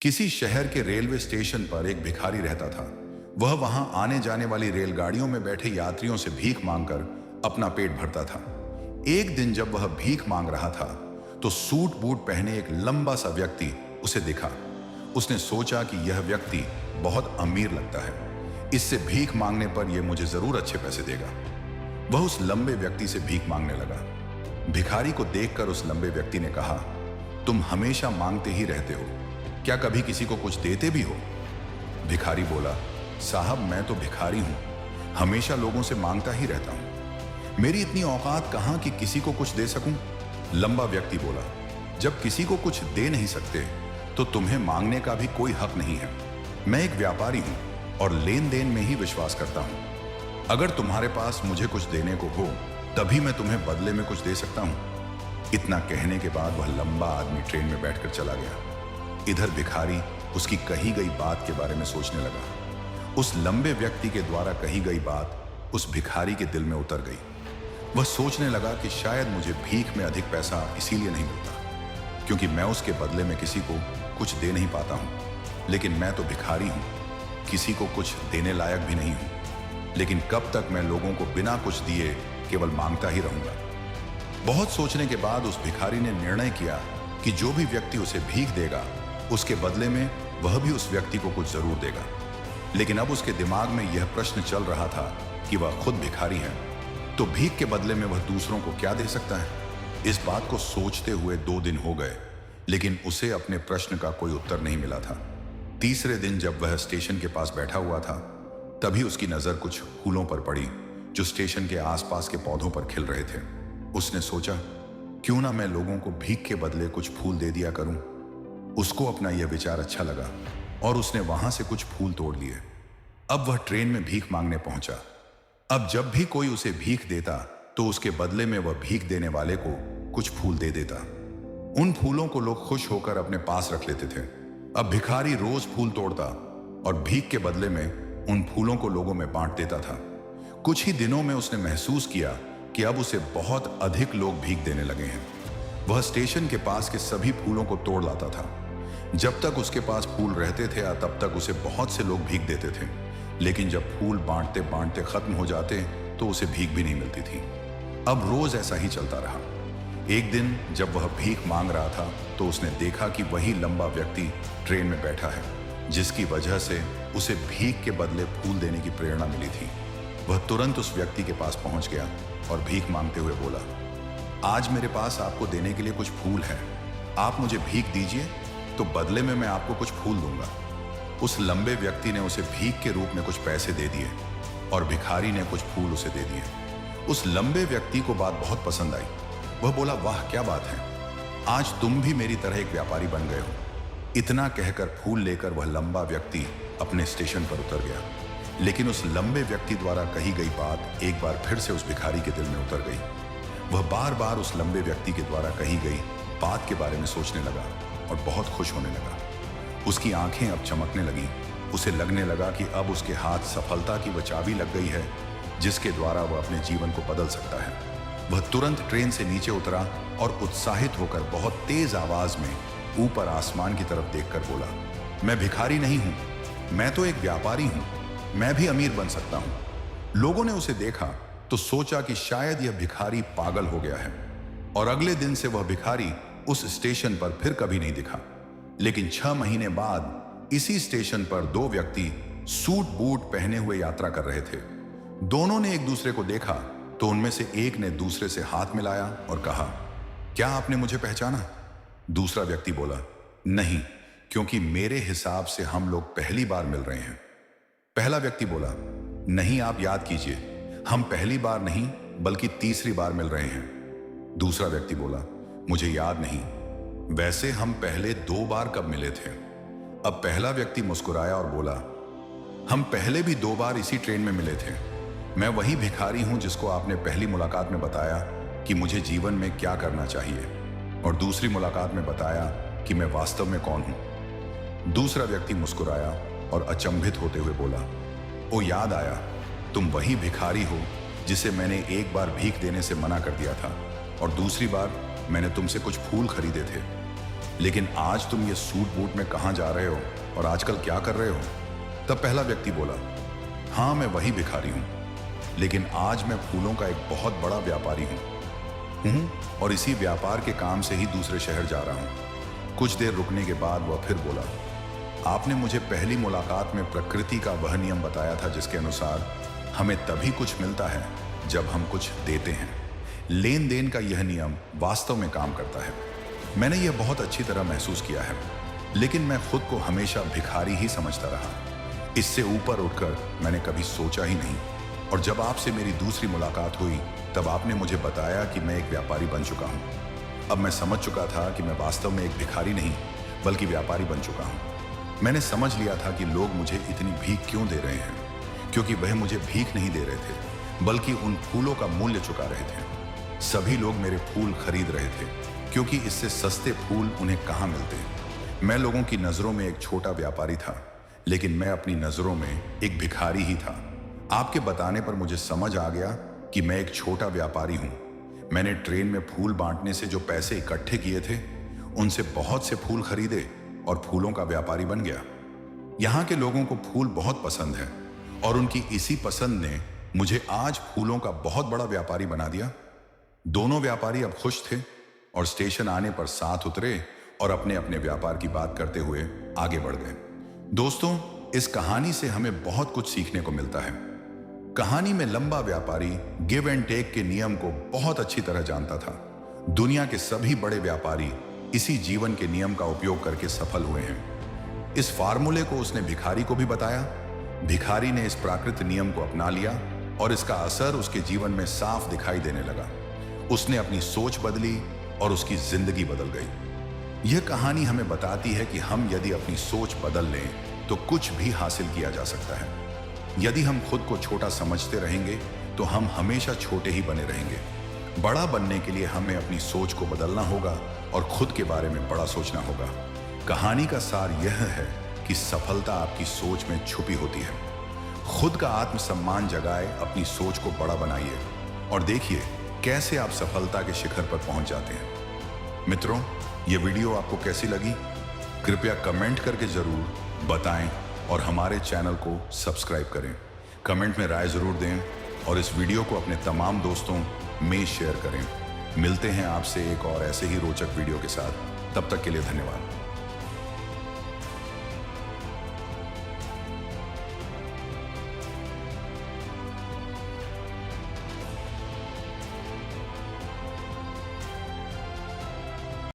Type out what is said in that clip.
किसी शहर के रेलवे स्टेशन पर एक भिखारी रहता था। वह वहां आने जाने वाली रेलगाड़ियों में बैठे यात्रियों से भीख मांगकर अपना पेट भरता था। एक दिन जब वह भीख मांग रहा था तो सूट बूट पहने एक लंबा सा व्यक्ति उसे दिखा। उसने सोचा कि यह व्यक्ति बहुत अमीर लगता है, इससे भीख मांगने पर यह मुझे जरूर अच्छे पैसे देगा। वह उस लंबे व्यक्ति से भीख मांगने लगा। भिखारी को देखकर उस लंबे व्यक्ति ने कहा, तुम हमेशा मांगते ही रहते हो, क्या कभी किसी को कुछ देते भी हो? भिखारी बोला, साहब मैं तो भिखारी हूं, हमेशा लोगों से मांगता ही रहता हूं, मेरी इतनी औकात कहां कि किसी को कुछ दे सकूं? लंबा व्यक्ति बोला, जब किसी को कुछ दे नहीं सकते तो तुम्हें मांगने का भी कोई हक नहीं है। मैं एक व्यापारी हूं और लेन देन में ही विश्वास करता हूं। अगर तुम्हारे पास मुझे कुछ देने को हो तभी मैं तुम्हें बदले में कुछ दे सकता हूं। इतना कहने के बाद वह लंबा आदमी ट्रेन में बैठकर चला गया। इधर भिखारी उसकी कही गई बात के बारे में सोचने लगा। उस लंबे व्यक्ति के द्वारा कही गई बात उस भिखारी के दिल में उतर गई। वह सोचने लगा कि शायद मुझे भीख में अधिक पैसा इसीलिए नहीं मिलता क्योंकि मैं उसके बदले में किसी को कुछ दे नहीं पाता हूं। लेकिन मैं तो भिखारी हूं, किसी को कुछ देने लायक भी नहीं हूं। लेकिन कब तक मैं लोगों को बिना कुछ दिए केवल मांगता ही रहूंगा? बहुत सोचने के बाद उस भिखारी ने निर्णय किया कि जो भी व्यक्ति उसे भीख देगा उसके बदले में वह भी उस व्यक्ति को कुछ जरूर देगा। लेकिन अब उसके दिमाग में यह प्रश्न चल रहा था कि वह खुद भिखारी है तो भीख के बदले में वह दूसरों को क्या दे सकता है? इस बात को सोचते हुए 2 दिन हो गए, लेकिन उसे अपने प्रश्न का कोई उत्तर नहीं मिला था। तीसरे दिन जब वह स्टेशन के पास बैठा हुआ था तभी उसकी नजर कुछ फूलों पर पड़ी जो स्टेशन के आसपास के पौधों पर खिल रहे थे। उसने सोचा, क्यों ना मैं लोगों को भीख के बदले कुछ फूल दे दिया करूं। उसको अपना यह विचार अच्छा लगा और उसने वहां से कुछ फूल तोड़ लिए। अब वह ट्रेन में भीख मांगने पहुंचा। अब जब भी कोई उसे भीख देता तो उसके बदले में वह भीख देने वाले को कुछ फूल दे देता। उन फूलों को लोग खुश होकर अपने पास रख लेते थे। अब भिखारी रोज फूल तोड़ता और भीख के बदले में उन फूलों को लोगों में बांट देता था। कुछ ही दिनों में उसने महसूस किया कि अब उसे बहुत अधिक लोग भीख देने लगे हैं। वह स्टेशन के पास के सभी फूलों को तोड़ लाता था। जब तक उसके पास फूल रहते थे तब तक उसे बहुत से लोग भीख देते थे, लेकिन जब फूल बांटते बांटते खत्म हो जाते तो उसे भीख भी नहीं मिलती थी। अब रोज ऐसा ही चलता रहा। एक दिन जब वह भीख मांग रहा था तो उसने देखा कि वही लंबा व्यक्ति ट्रेन में बैठा है जिसकी वजह से उसे भीख के बदले फूल देने की प्रेरणा मिली थी। वह तुरंत उस व्यक्ति के पास पहुंच गया और भीख मांगते हुए बोला, आज मेरे पास आपको देने के लिए कुछ फूल है, आप मुझे भीख दीजिए तो बदले में मैं आपको कुछ फूल दूंगा। उस लंबे व्यक्ति ने उसे भीख के रूप में कुछ पैसे दे दिए और भिखारी ने कुछ फूल उसे दे दिए। उस लंबे व्यक्ति को बात बहुत पसंद आई। वह बोला, वाह क्या बात है, आज तुम भी मेरी तरह एक व्यापारी बन गए हो। इतना कहकर फूल लेकर वह लंबा व्यक्ति अपने स्टेशन पर उतर गया। लेकिन उस लंबे व्यक्ति द्वारा कही गई बात एक बार फिर से उस भिखारी के दिल में उतर गई। वह बार बार उस लंबे व्यक्ति के द्वारा कही गई बात के बारे में सोचने लगा और बहुत खुश होने लगा। उसकी आंखें अब चमकने लगी। उसे लगने लगा कि अब उसके हाथ सफलता की वह चाबी लग गई है जिसके द्वारा वह अपने जीवन को बदल सकता है। वह तुरंत ट्रेन से नीचे उतरा और उत्साहित होकर बहुत तेज आवाज में ऊपर आसमान की तरफ देखकर बोला, मैं भिखारी नहीं हूं, मैं तो एक व्यापारी हूं, मैं भी अमीर बन सकता हूं। लोगों ने उसे देखा तो सोचा कि शायद यह भिखारी पागल हो गया है और अगले दिन से वह भिखारी उस स्टेशन पर फिर कभी नहीं दिखा। लेकिन 6 महीने बाद इसी स्टेशन पर 2 व्यक्ति सूट बूट पहने हुए यात्रा कर रहे थे। दोनों ने एक दूसरे को देखा तो उनमें से एक ने दूसरे से हाथ मिलाया और कहा, क्या आपने मुझे पहचाना? दूसरा व्यक्ति बोला, नहीं, क्योंकि मेरे हिसाब से हम लोग पहली बार मिल रहे हैं। पहला व्यक्ति बोला, नहीं, आप याद कीजिए, हम पहली बार नहीं बल्कि तीसरी बार मिल रहे हैं। दूसरा व्यक्ति बोला, मुझे याद नहीं, वैसे हम पहले 2 बार कब मिले थे? अब पहला व्यक्ति मुस्कुराया और बोला, हम पहले भी 2 बार इसी ट्रेन में मिले थे। मैं वही भिखारी हूं जिसको आपने पहली मुलाकात में बताया कि मुझे जीवन में क्या करना चाहिए और दूसरी मुलाकात में बताया कि मैं वास्तव में कौन हूं। दूसरा व्यक्ति मुस्कुराया और अचंभित होते हुए बोला, ओ याद आया, तुम वही भिखारी हो जिसे मैंने एक बार भीख देने से मना कर दिया था और दूसरी बार मैंने तुमसे कुछ फूल खरीदे थे। लेकिन आज तुम ये सूट बूट में कहाँ जा रहे हो और आजकल क्या कर रहे हो? तब पहला व्यक्ति बोला, हाँ मैं वही भिखारी हूँ, लेकिन आज मैं फूलों का एक बहुत बड़ा व्यापारी हूँ और इसी व्यापार के काम से ही दूसरे शहर जा रहा हूँ। कुछ देर रुकने के बाद वह फिर बोला, आपने मुझे पहली मुलाकात में प्रकृति का वह नियम बताया था जिसके अनुसार हमें तभी कुछ मिलता है जब हम कुछ देते हैं। लेन देन का यह नियम वास्तव में काम करता है। मैंने यह बहुत अच्छी तरह महसूस किया है, लेकिन मैं खुद को हमेशा भिखारी ही समझता रहा। इससे ऊपर उठकर मैंने कभी सोचा ही नहीं। और जब आपसे मेरी दूसरी मुलाकात हुई तब आपने मुझे बताया कि मैं एक व्यापारी बन चुका हूँ। अब मैं समझ चुका था कि मैं वास्तव में एक भिखारी नहीं बल्कि व्यापारी बन चुका हूँ। मैंने समझ लिया था कि लोग मुझे इतनी भीख क्यों दे रहे हैं, क्योंकि वह मुझे भीख नहीं दे रहे थे बल्कि उन फूलों का मूल्य चुका रहे थे। सभी लोग मेरे फूल खरीद रहे थे क्योंकि इससे सस्ते फूल उन्हें कहाँ मिलते। मैं लोगों की नजरों में एक छोटा व्यापारी था, लेकिन मैं अपनी नजरों में एक भिखारी ही था। आपके बताने पर मुझे समझ आ गया कि मैं एक छोटा व्यापारी हूं। मैंने ट्रेन में फूल बांटने से जो पैसे इकट्ठे किए थे उनसे बहुत से फूल खरीदे और फूलों का व्यापारी बन गया। यहाँ के लोगों को फूल बहुत पसंद है और उनकी इसी पसंद ने मुझे आज फूलों का बहुत बड़ा व्यापारी बना दिया। दोनों व्यापारी अब खुश थे और स्टेशन आने पर साथ उतरे और अपने अपने व्यापार की बात करते हुए आगे बढ़ गए। दोस्तों, इस कहानी से हमें बहुत कुछ सीखने को मिलता है। कहानी में लंबा व्यापारी गिव एंड टेक के नियम को बहुत अच्छी तरह जानता था। दुनिया के सभी बड़े व्यापारी इसी जीवन के नियम का उपयोग करके सफल हुए हैं। इस फार्मूले को उसने भिखारी को भी बताया। भिखारी ने इस प्राकृतिक नियम को अपना लिया और इसका असर उसके जीवन में साफ दिखाई देने लगा। उसने अपनी सोच बदली और उसकी जिंदगी बदल गई। यह कहानी हमें बताती है कि हम यदि अपनी सोच बदल लें तो कुछ भी हासिल किया जा सकता है। यदि हम खुद को छोटा समझते रहेंगे तो हम हमेशा छोटे ही बने रहेंगे। बड़ा बनने के लिए हमें अपनी सोच को बदलना होगा और खुद के बारे में बड़ा सोचना होगा। कहानी का सार यह है कि सफलता आपकी सोच में छुपी होती है। खुद का आत्मसम्मान जगाए, अपनी सोच को बड़ा बनाइए और देखिए कैसे आप सफलता के शिखर पर पहुंच जाते हैं। मित्रों, ये वीडियो आपको कैसी लगी? कृपया कमेंट करके जरूर बताएं और हमारे चैनल को सब्सक्राइब करें। कमेंट में राय जरूर दें और इस वीडियो को अपने तमाम दोस्तों में शेयर करें। मिलते हैं आपसे एक और ऐसे ही रोचक वीडियो के साथ। तब तक के लिए धन्यवाद।